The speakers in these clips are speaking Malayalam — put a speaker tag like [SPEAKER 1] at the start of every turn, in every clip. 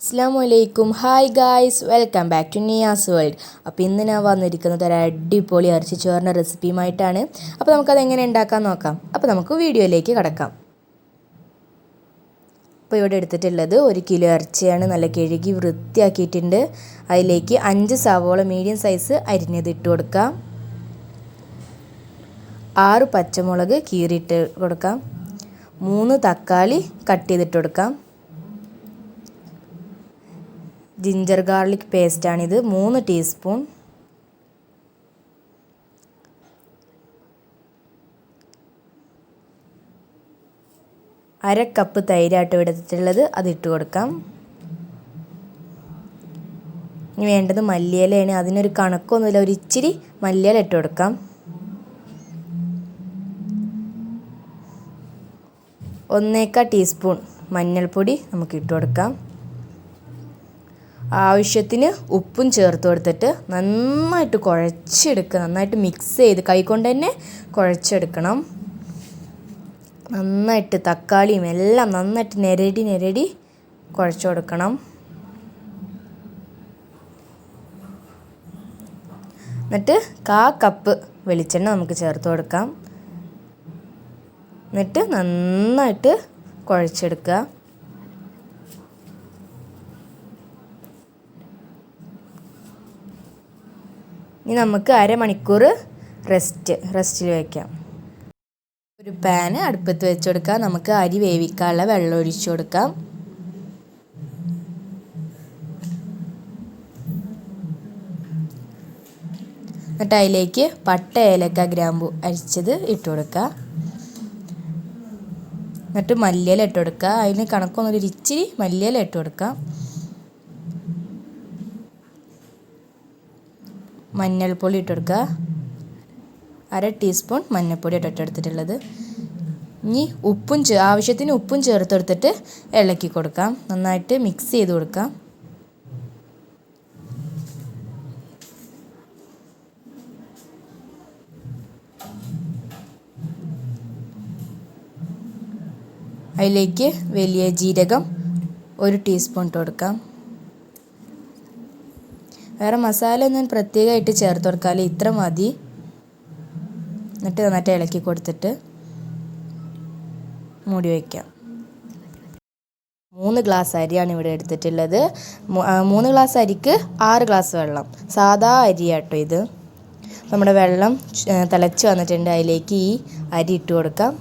[SPEAKER 1] അസ്സലാമലൈക്കും hi guys welcome back to Niyas world. അപ്പോൾ ഇന്ന് ഞാൻ വന്നിരിക്കുന്നത് ഒരു അടിപൊളി ഇറച്ചി ചോറിൻ്റെ റെസിപ്പിയുമായിട്ടാണ്. അപ്പോൾ നമുക്കത് എങ്ങനെ ഉണ്ടാക്കാൻ നോക്കാം. അപ്പോൾ നമുക്ക് വീഡിയോയിലേക്ക് കടക്കാം. അപ്പോൾ ഇവിടെ എടുത്തിട്ടുള്ളത് 1 കിലോ ഇറച്ചിയാണ്. നല്ല കഴുകി വൃത്തിയാക്കിയിട്ടുണ്ട്. അതിലേക്ക് 5 സവോള മീഡിയം സൈസ് അരിഞ്ഞത് ഇട്ട് കൊടുക്കാം. 6 പച്ചമുളക് കീറിയിട്ട് കൊടുക്കാം. 3 തക്കാളി കട്ട് ചെയ്തിട്ട് കൊടുക്കാം. ജിഞ്ചർ ഗാർലിക് പേസ്റ്റാണിത് 3 ടീസ്പൂൺ. അര കപ്പ് തൈരായിട്ട് എടുത്തിട്ടുള്ളത് അതിട്ട് കൊടുക്കാം. ഇനി വേണ്ടത് മല്ലിയിലയാണ്. അതിനൊരു കണക്കൊന്നുമില്ല, ഒരു ഇച്ചിരി മല്ലിയില ഇട്ട് കൊടുക്കാം. 1/4 ടീസ്പൂൺ മഞ്ഞൾപ്പൊടി നമുക്ക് ഇട്ട് കൊടുക്കാം. ആവശ്യത്തിന് ഉപ്പും ചേർത്ത് കൊടുത്തിട്ട് നന്നായിട്ട് കുഴച്ചെടുക്കുക. നന്നായിട്ട് മിക്സ് ചെയ്ത് കൈകൊണ്ട് തന്നെ കുഴച്ചെടുക്കണം. നന്നായിട്ട് തക്കാളിയും എല്ലാം നന്നായിട്ട് ഞെരടി കുഴച്ച് കൊടുക്കണം. എന്നിട്ട് 1/4 കപ്പ് വെളിച്ചെണ്ണ നമുക്ക് ചേർത്ത് കൊടുക്കാം. എന്നിട്ട് നന്നായിട്ട് കുഴച്ചെടുക്കുക. ഇനി നമുക്ക് അരമണിക്കൂർ റെസ്റ്റിൽ വയ്ക്കാം. ഒരു പാന് അടുപ്പത്ത് വെച്ച് കൊടുക്കാം. നമുക്ക് അരി വേവിക്കാനുള്ള വെള്ളം ഒഴിച്ചു കൊടുക്കാം. എന്നിട്ട് അതിലേക്ക് പട്ട, ഏലക്ക, ഗ്രാമ്പു അരിച്ചത് ഇട്ട് കൊടുക്കുക. എന്നിട്ട് മല്ലിയില ഇട്ട് കൊടുക്കുക. അതിന് കണക്കൊന്നൊരു ഇച്ചിരി മല്ലിയില ഇട്ട് കൊടുക്കാം. മഞ്ഞൾപ്പൊടി ഇട്ട് കൊടുക്കുക. അര ടീസ്പൂൺ മഞ്ഞൾപ്പൊടി ഇട്ടെടുത്തിട്ടുള്ളത്. ഇനി ആവശ്യത്തിന് ഉപ്പും ചേർത്തെടുത്തിട്ട് ഇളക്കി കൊടുക്കാം. നന്നായിട്ട് മിക്സ് ചെയ്ത് കൊടുക്കാം. അതിലേക്ക് വലിയ ജീരകം 1 ടീസ്പൂൺ ഇട്ട് കൊടുക്കാം. വേറെ മസാല ഒന്നും പ്രത്യേകമായിട്ട് ചേർത്ത് കൊടുക്കാൽ ഇത്ര മതി. എന്നിട്ട് നന്നായിട്ട് ഇളക്കി കൊടുത്തിട്ട് മൂടി വയ്ക്കാം. 3 ഗ്ലാസ് അരിയാണ് ഇവിടെ എടുത്തിട്ടുള്ളത്. 3 ഗ്ലാസ് അരിക്ക് 6 ഗ്ലാസ് വെള്ളം. സാധാ അരിയാട്ടോ ഇത്. നമ്മുടെ വെള്ളം തിളച്ച് വന്നിട്ടുണ്ട്. അതിലേക്ക് ഈ അരി ഇട്ട് കൊടുക്കാം.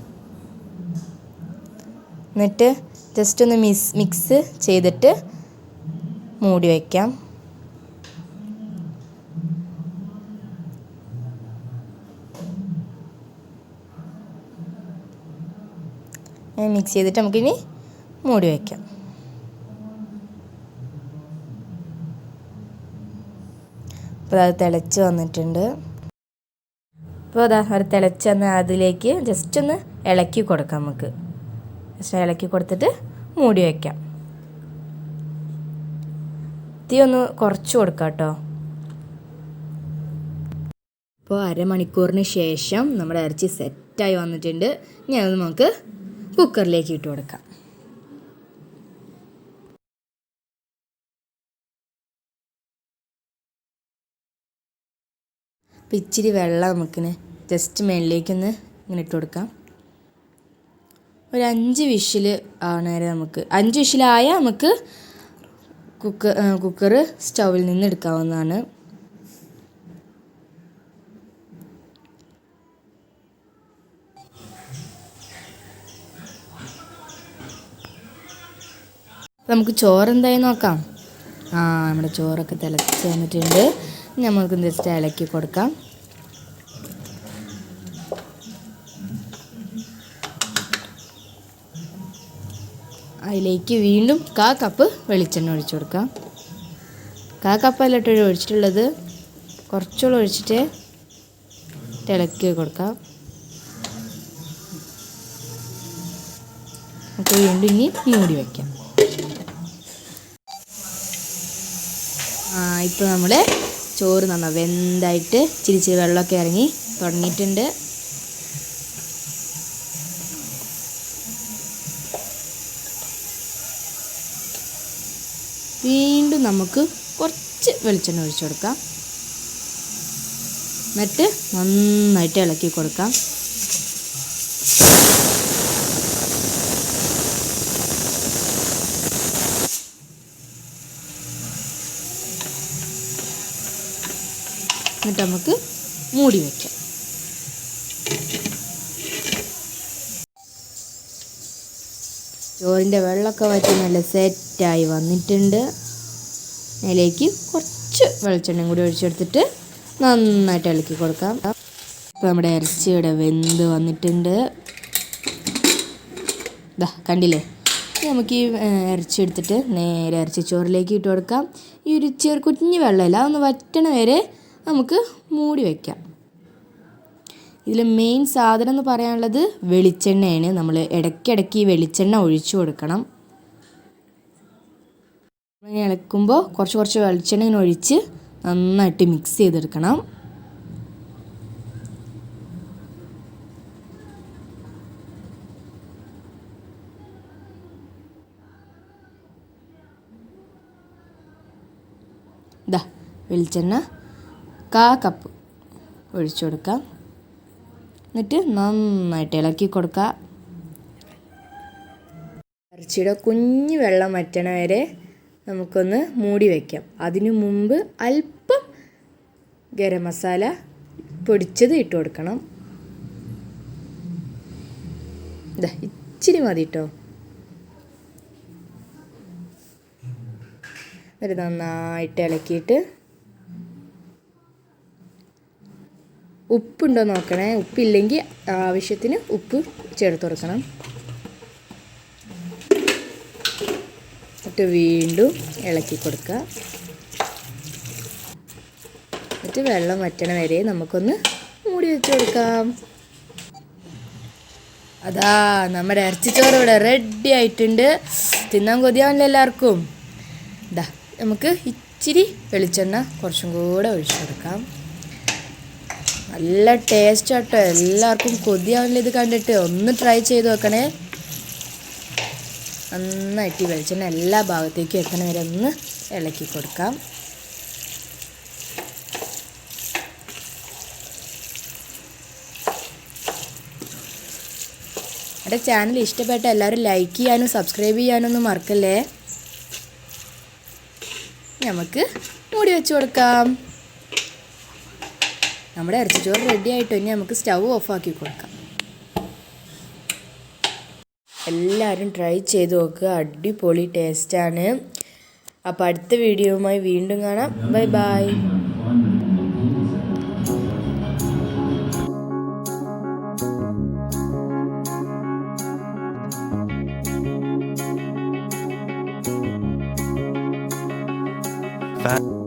[SPEAKER 1] എന്നിട്ട് ജസ്റ്റ് ഒന്ന് മിക്സ് ചെയ്തിട്ട് മൂടി വയ്ക്കാം. മിക്സ് ചെയ്തിട്ട് നമുക്കിനി മൂടി വയ്ക്കാം. അപ്പോൾ അത് തിളച്ച് വന്നിട്ടുണ്ട്. അപ്പോൾ അത് തിളച്ച് വന്ന് അതിലേക്ക് ജസ്റ്റ് ഒന്ന് ഇളക്കി കൊടുക്കാം. നമുക്ക് ജസ്റ്റ് ഇളക്കി കൊടുത്തിട്ട് മൂടി വയ്ക്കാം. തീ ഒന്ന് കുറച്ച് കൊടുക്കാം കേട്ടോ. അപ്പോൾ അരമണിക്കൂറിന് ശേഷം നമ്മുടെ ഇറച്ചി സെറ്റായി വന്നിട്ടുണ്ട്. ഇനി അത് നമുക്ക് കുക്കറിലേക്ക് ഇട്ട് കൊടുക്കാം. അപ്പം ഇച്ചിരി വെള്ളം നമുക്കിന് ജസ്റ്റ് മേളിലേക്കൊന്ന് ഇങ്ങനെ ഇട്ട് കൊടുക്കാം. ഒരു 5 വിഷിൽ ആണേരം നമുക്ക് 5 വിഷിലായാൽ നമുക്ക് കുക്കർ സ്റ്റൗവിൽ നിന്ന് എടുക്കാവുന്നതാണ്. നമുക്ക് ചോറ് എന്തായി നോക്കാം. നമ്മുടെ ചോറൊക്കെ തിളച്ച് വന്നിട്ടുണ്ട്. നമുക്ക് ജസ്റ്റ് ഇളക്കി കൊടുക്കാം. അതിലേക്ക് വീണ്ടും 1/4 കപ്പ് വെളിച്ചെണ്ണ ഒഴിച്ചു കൊടുക്കാം. 1/4 കപ്പല്ല കേട്ടോ ഒഴിച്ചിട്ടുള്ളത്, കുറച്ചുകൂടെ ഒഴിച്ചിട്ട് ഇളക്കി കൊടുക്കാം. നമുക്ക് വീണ്ടും ഇനി മൂടി വയ്ക്കാം. ഇപ്പോൾ നമ്മൾ ചോറ് നന്നായി വെന്തായിട്ട് ഇച്ചിരി വെള്ളമൊക്കെ ഇറങ്ങി തുടങ്ങിയിട്ടുണ്ട്. വീണ്ടും നമുക്ക് കുറച്ച് വെളിച്ചെണ്ണ ഒഴിച്ചു കൊടുക്കാം. എന്നിട്ട് നന്നായിട്ട് ഇളക്കി കൊടുക്കാം. എന്നിട്ട് നമുക്ക് മൂടി വയ്ക്കാം. ചോറിൻ്റെ വെള്ളമൊക്കെ വറ്റി നല്ല സെറ്റായി വന്നിട്ടുണ്ട്. അതിലേക്ക് കുറച്ച് വെളിച്ചെണ്ണയും കൂടി ഒഴിച്ചെടുത്തിട്ട് നന്നായിട്ട് ഇളക്കി കൊടുക്കാം. ഇപ്പോൾ നമ്മുടെ ഇറച്ചി ഇവിടെ വെന്ത് വന്നിട്ടുണ്ട്. ഇതാ കണ്ടില്ലേ? നമുക്ക് ഈ ഇറച്ചി എടുത്തിട്ട് നേരെ ഇറച്ചി ചോറിലേക്ക് ഇട്ട് കൊടുക്കാം. ഈ ഒരു കുഞ്ഞ് വെള്ളമില്ല, അതൊന്ന് വറ്റണ വരെ നമുക്ക് മൂടി വയ്ക്കാം. ഇതിൽ മെയിൻ സാധനം എന്ന് പറയാനുള്ളത് വെളിച്ചെണ്ണയാണ്. നമ്മൾ ഇടയ്ക്കിടയ്ക്ക് ഈ വെളിച്ചെണ്ണ ഒഴിച്ചു കൊടുക്കണം. ഇങ്ങനെ ഇളക്കുമ്പോൾ കുറച്ച് വെളിച്ചെണ്ണ ഇങ്ങനെ ഒഴിച്ച് നന്നായിട്ട് മിക്സ് ചെയ്തെടുക്കണം. ഇതാ വെളിച്ചെണ്ണ 1/4 കപ്പ് ഒഴിച്ചു കൊടുക്കാം. എന്നിട്ട് നന്നായിട്ട് ഇളക്കി കൊടുക്കുക. ഇറച്ചിയുടെ കുഞ്ഞ് വെള്ളം വറ്റണ വരെ നമുക്കൊന്ന് മൂടി വയ്ക്കാം. അതിനു മുമ്പ് അല്പം ഗരം മസാല പൊടിച്ചത് ഇട്ട് കൊടുക്കണം. ഇതാ ഇച്ചിരി മതി കേട്ടോ. എന്നിട്ട് നന്നായിട്ട് ഇളക്കിയിട്ട് ഉപ്പുണ്ടോ നോക്കണേ. ഉപ്പില്ലെങ്കിൽ ആവശ്യത്തിന് ഉപ്പ് ചേർത്ത് കൊടുക്കണം. എന്നിട്ട് വീണ്ടും ഇളക്കി കൊടുക്കുക. എന്നിട്ട് വെള്ളം വറ്റണ വരെ നമുക്കൊന്ന് മൂടി വെച്ച് കൊടുക്കാം. അതാ നമ്മുടെ ഇറച്ചിച്ചോറ് ഇവിടെ റെഡി ആയിട്ടുണ്ട്. തിന്നാൻ കൊതിയാവല്ലോ എല്ലാവർക്കും. ഇതാ നമുക്ക് ഇച്ചിരി വെളിച്ചെണ്ണ കുറച്ചും കൂടെ ഒഴിച്ചു കൊടുക്കാം. നല്ല ടേസ്റ്റ് ആട്ടോ. എല്ലാവർക്കും കൊതിയാവില്ല ഇത് കണ്ടിട്ട്. ഒന്ന് ട്രൈ ചെയ്ത് നോക്കണേ. നന്നായിട്ട് വെളിച്ചെണ്ണ എല്ലാ ഭാഗത്തേക്കും എത്തണ വരെ ഒന്ന് ഇളക്കി കൊടുക്കാം. എൻ്റെ ചാനൽ ഇഷ്ടപ്പെട്ട എല്ലാവരും ലൈക്ക് ചെയ്യാനും സബ്സ്ക്രൈബ് ചെയ്യാനൊന്നും മറക്കല്ലേ. നമുക്ക് മൂടി വെച്ച് കൊടുക്കാം. നമ്മുടെ ഇറച്ചിച്ചോറ് റെഡി ആയിട്ട് ഇനി നമുക്ക് സ്റ്റൗ ഓഫാക്കി കൊടുക്കാം. എല്ലാവരും ട്രൈ ചെയ്ത് നോക്കുക. അടിപൊളി ടേസ്റ്റാണ്. അപ്പോൾ അടുത്ത വീഡിയോയുമായി വീണ്ടും കാണാം. Bye bye.
[SPEAKER 2] Fat